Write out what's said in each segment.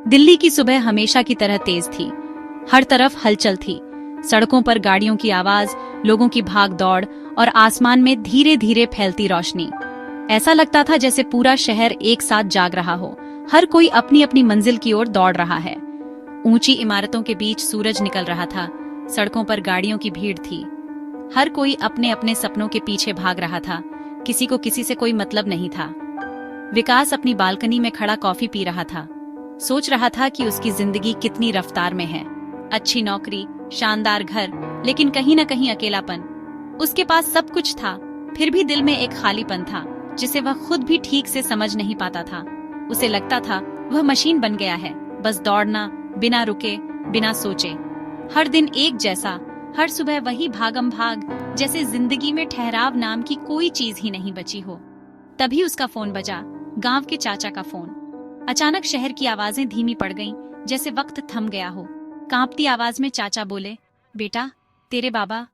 दिल्ली की सुबह हमेशा की तरह तेज थी। हर तरफ हलचल थी। सड़कों पर गाड़ियों की आवाज, लोगों की भाग दौड़ और आसमान में धीरे धीरे फैलती रोशनी। ऐसा लगता था जैसे पूरा शहर एक साथ जाग रहा हो। हर कोई अपनी अपनी मंजिल की ओर दौड़ रहा है। ऊंची इमारतों के बीच सूरज निकल रहा था। सड़कों पर गाड़ियों की भीड़ थी। हर कोई अपने अपने सपनों के पीछे भाग रहा था। किसी को किसी से कोई मतलब नहीं था। विकास अपनी बालकनी में खड़ा कॉफी पी रहा था। सोच रहा था कि उसकी जिंदगी कितनी रफ्तार में है। अच्छी नौकरी, शानदार घर, लेकिन कहीं न कहीं अकेलापन। उसके पास सब कुछ था, फिर भी दिल में एक खालीपन था जिसे वह खुद भी ठीक से समझ नहीं पाता था। उसे लगता था वह मशीन बन गया है, बस दौड़ना, बिना रुके, बिना सोचे। हर दिन एक जैसा, हर सुबह वही भागम भाग, जैसे जिंदगी में ठहराव नाम की कोई चीज ही नहीं बची हो। तभी उसका फोन बजा, गांव के चाचा का फोन। अचानक शहर की आवाजें धीमी पड़ गईं, जैसे वक्त थम गया हो। कांपती आवाज में चाचा बोले, बेटा, तेरे बाबा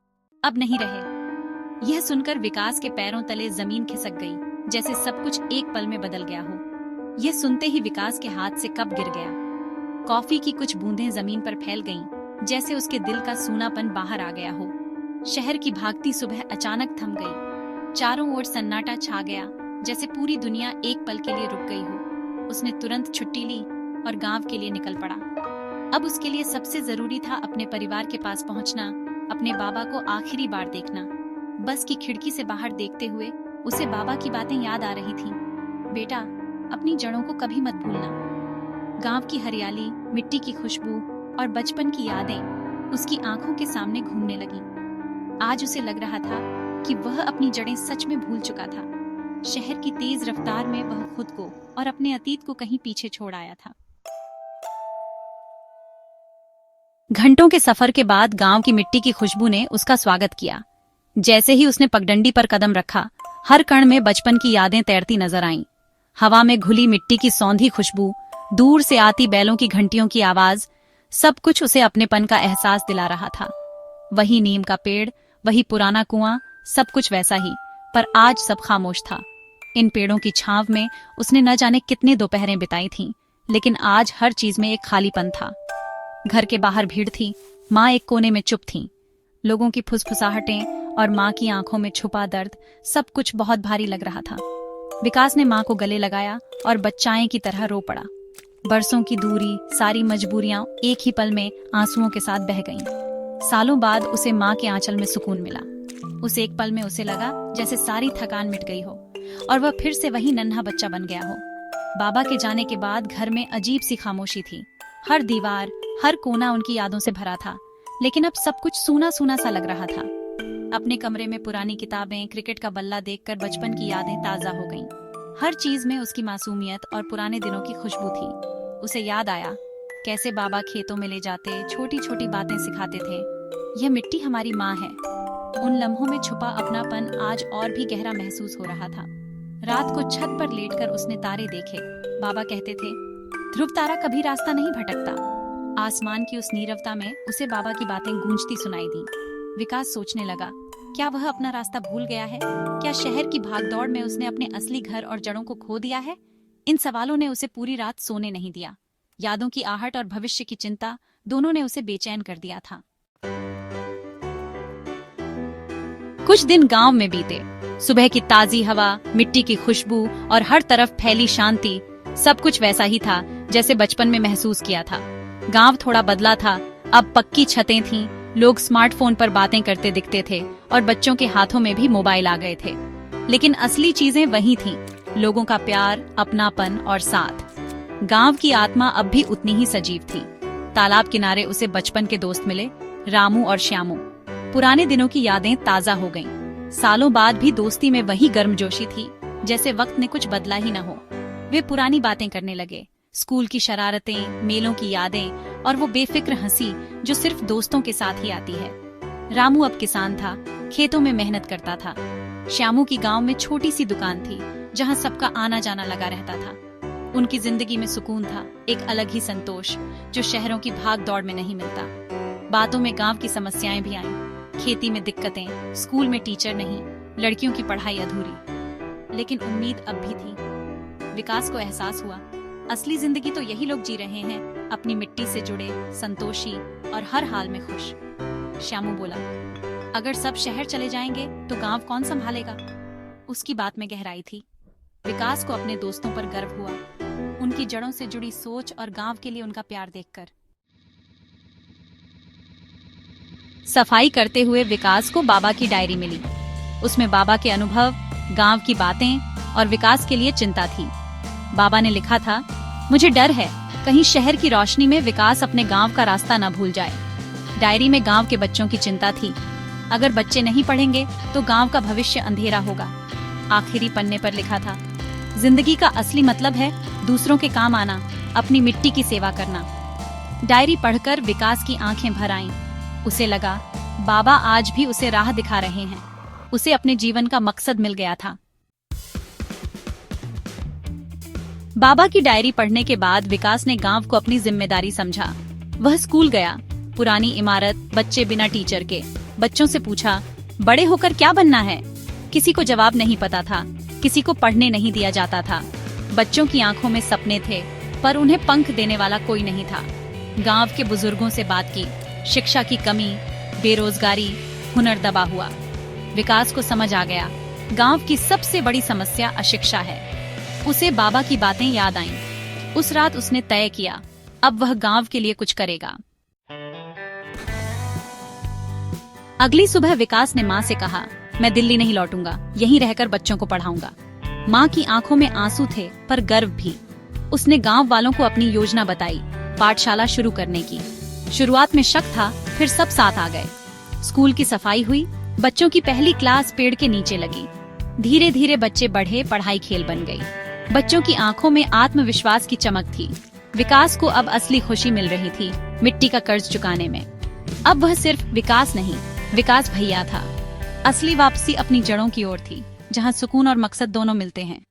अब नहीं रहे। यह सुनकर विकास के पैरों तले जमीन खिसक गई, जैसे सब कुछ एक पल में बदल गया हो। यह सुनते ही विकास के हाथ से कप गिर गया। कॉफी की कुछ बूंदें जमीन पर फैल गईं, जैसे उसके दिल का सूनापन बाहर आ गया हो। शहर की भागती सुबह अचानक थम गई। चारों ओर सन्नाटा छा गया, जैसे पूरी दुनिया एक पल के लिए रुक गई हो। उसने तुरंत छुट्टी ली और गांव के लिए निकल पड़ा। अब उसके लिए सबसे जरूरी था अपने परिवार के पास पहुंचना, अपने बाबा को आखिरी बार देखना। बस की खिड़की से बाहर देखते हुए उसे बाबा की बातें याद आ रही थीं। बेटा, अपनी जड़ों को कभी मत भूलना। गांव की हरियाली, मिट्टी की खुशबू और बचपन की यादें उसकी आंखों के सामने घूमने लगीं। आज उसे लग रहा था कि वह अपनी जड़ें सच में भूल चुका था। शहर की तेज रफ्तार में वह खुद को और अपने अतीत को कहीं पीछे छोड़ आया था। घंटों के सफर के बाद गांव की मिट्टी की खुशबू ने उसका स्वागत किया। जैसे ही उसने पगडंडी पर कदम रखा, हर कण में बचपन की यादें तैरती नजर आईं। हवा में घुली मिट्टी की सौंधी खुशबू, दूर से आती बैलों की घंटियों की आवाज, सब कुछ उसे अपनेपन का एहसास दिला रहा था। वही नीम का पेड़, वही पुराना कुआं, सब कुछ वैसा ही, पर आज सब खामोश था। इन पेड़ों की छांव में उसने न जाने कितने दोपहरें बिताई थीं, लेकिन आज हर चीज में एक खालीपन था। घर के बाहर भीड़ थी। माँ एक कोने में चुप थी। लोगों की फुसफुसाहटें और माँ की आंखों में छुपा दर्द, सब कुछ बहुत भारी लग रहा था। विकास ने माँ को गले लगाया और बच्चाएं की तरह रो पड़ा। बरसों की दूरी, सारी मजबूरियां एक ही पल में आंसुओं के साथ बह गईं। सालों बाद उसे माँ के आंचल में सुकून मिला। उस एक पल में उसे लगा जैसे सारी थकान मिट गई हो और वह फिर से वही नन्हा बच्चा बन गया हो। बाबा के जाने के बाद घर में अजीब सी खामोशी थी। हर दीवार, हर कोना उनकी यादों से भरा था, लेकिन अब सब कुछ सूना सूना सा लग रहा था। अपने कमरे में पुरानी किताबें, क्रिकेट का बल्ला देखकर बचपन की यादें ताजा हो गईं। हर चीज में उसकी मासूमियत और पुराने दिनों की खुशबू थी। उसे याद आया कैसे बाबा खेतों में ले जाते, छोटी छोटी बातें सिखाते थे। यह मिट्टी हमारी माँ है। उन लम्हों में छुपा अपनापन आज और भी गहरा महसूस हो रहा था। रात को छत पर लेटकर उसने तारे देखे। बाबा कहते थे, ध्रुव तारा कभी रास्ता नहीं भटकता। आसमान की उस नीरवता में उसे बाबा की बातें गूंजती सुनाई दी। विकास सोचने लगा, क्या वह अपना रास्ता भूल गया है? क्या शहर की भागदौड़ में उसने अपने असली घर और जड़ों को खो दिया है? इन सवालों ने उसे पूरी रात सोने नहीं दिया। यादों की आहट और भविष्य की चिंता, दोनों ने उसे बेचैन कर दिया था। कुछ दिन गांव में बीते। सुबह की ताजी हवा, मिट्टी की खुशबू और हर तरफ फैली शांति, सब कुछ वैसा ही था जैसे बचपन में महसूस किया था। गांव थोड़ा बदला था। अब पक्की छतें थीं, लोग स्मार्टफोन पर बातें करते दिखते थे और बच्चों के हाथों में भी मोबाइल आ गए थे। लेकिन असली चीजें वही थीं, लोगों का प्यार, अपनापन और साथ। गांव की आत्मा अब भी उतनी ही सजीव थी। तालाब किनारे उसे बचपन के दोस्त मिले, रामू और श्यामू। पुराने दिनों की यादें ताजा हो गईं। सालों बाद भी दोस्ती में वही गर्मजोशी थी, जैसे वक्त ने कुछ बदला ही न हो। वे पुरानी बातें करने लगे, स्कूल की शरारतें, मेलों की यादें और वो बेफिक्र हंसी जो सिर्फ दोस्तों के साथ ही आती है। रामू अब किसान था, खेतों में मेहनत करता था। श्यामू की गांव में छोटी सी दुकान थी, जहां सबका आना जाना लगा रहता था। उनकी जिंदगी में सुकून था, एक अलग ही संतोष जो शहरों की भाग दौड़ में नहीं मिलता। बातों में गांव की समस्याएं भी आईं, खेती में दिक्कतें, स्कूल में टीचर नहीं, लड़कियों की पढ़ाई अधूरी। लेकिन उम्मीद अब भी थी। विकास को एहसास हुआ असली जिंदगी तो यही लोग जी रहे हैं, अपनी मिट्टी से जुड़े, संतोषी और हर हाल में खुश। श्यामू बोला, अगर सब शहर चले जाएंगे तो गांव कौन संभालेगा? उसकी बात में गहराई थी। विकास को अपने दोस्तों पर गर्व हुआ, उनकी जड़ों से जुड़ी सोच और गांव के लिए उनका प्यार देखकर। सफाई करते हुए विकास को बाबा की डायरी मिली। उसमें बाबा के अनुभव, गांव की बातें और विकास के लिए चिंता थी। बाबा ने लिखा था, मुझे डर है कहीं शहर की रोशनी में विकास अपने गांव का रास्ता न भूल जाए। डायरी में गांव के बच्चों की चिंता थी, अगर बच्चे नहीं पढ़ेंगे तो गांव का भविष्य अंधेरा होगा। आखिरी पन्ने पर लिखा था, जिंदगी का असली मतलब है दूसरों के काम आना, अपनी मिट्टी की सेवा करना। डायरी पढ़कर विकास की आंखें भर आईं। उसे लगा बाबा आज भी उसे राह दिखा रहे हैं। उसे अपने जीवन का मकसद मिल गया था। बाबा की डायरी पढ़ने के बाद विकास ने गांव को अपनी जिम्मेदारी समझा। वह स्कूल गया, पुरानी इमारत, बच्चे बिना टीचर के। बच्चों से पूछा, बड़े होकर क्या बनना है? किसी को जवाब नहीं पता था, किसी को पढ़ने नहीं दिया जाता था। बच्चों की आंखों में सपने थे, पर उन्हें पंख देने वाला कोई नहीं था। गांव के बुजुर्गों से बात की, शिक्षा की कमी, बेरोजगारी, हुनर दबा हुआ। विकास को समझ आ गया, गांव की सबसे बड़ी समस्या अशिक्षा है। उसे बाबा की बातें याद आईं। उस रात उसने तय किया, अब वह गांव के लिए कुछ करेगा। अगली सुबह विकास ने माँ से कहा, मैं दिल्ली नहीं लौटूंगा, यहीं रहकर बच्चों को पढ़ाऊंगा। माँ की आंखों में आंसू थे, पर गर्व भी। उसने गांव वालों को अपनी योजना बताई, पाठशाला शुरू करने की। शुरुआत में शक था, फिर सब साथ आ गए। स्कूल की सफाई हुई, बच्चों की पहली क्लास पेड़ के नीचे लगी। धीरे धीरे बच्चे बढ़े, पढ़ाई खेल बन गई। बच्चों की आंखों में आत्मविश्वास की चमक थी। विकास को अब असली खुशी मिल रही थी, मिट्टी का कर्ज चुकाने में। अब वह सिर्फ विकास नहीं, विकास भैया था। असली वापसी अपनी जड़ों की ओर थी, जहां सुकून और मकसद दोनों मिलते हैं।